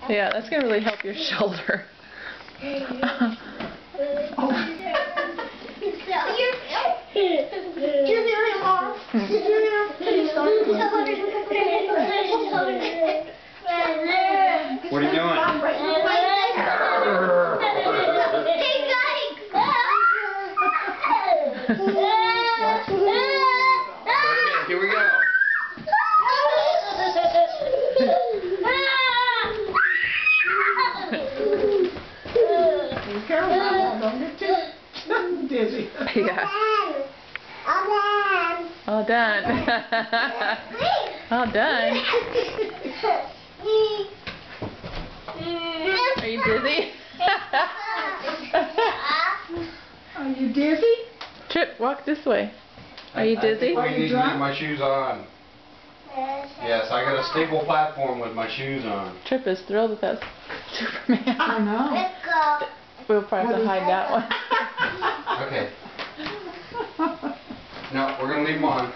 Yeah, that's going to really help your shoulder. What are you doing? Okay, here we go. Dizzy. Yeah. All done. All done. Are you dizzy? Are you dizzy? Trip, walk this way. Are you dizzy? I need to leave my shoes on. Yes, I got a stable platform with my shoes on. Trip is thrilled with us. Superman. I know. Let's go. We'll probably have to hide that one. Okay. No, we're going to leave them on.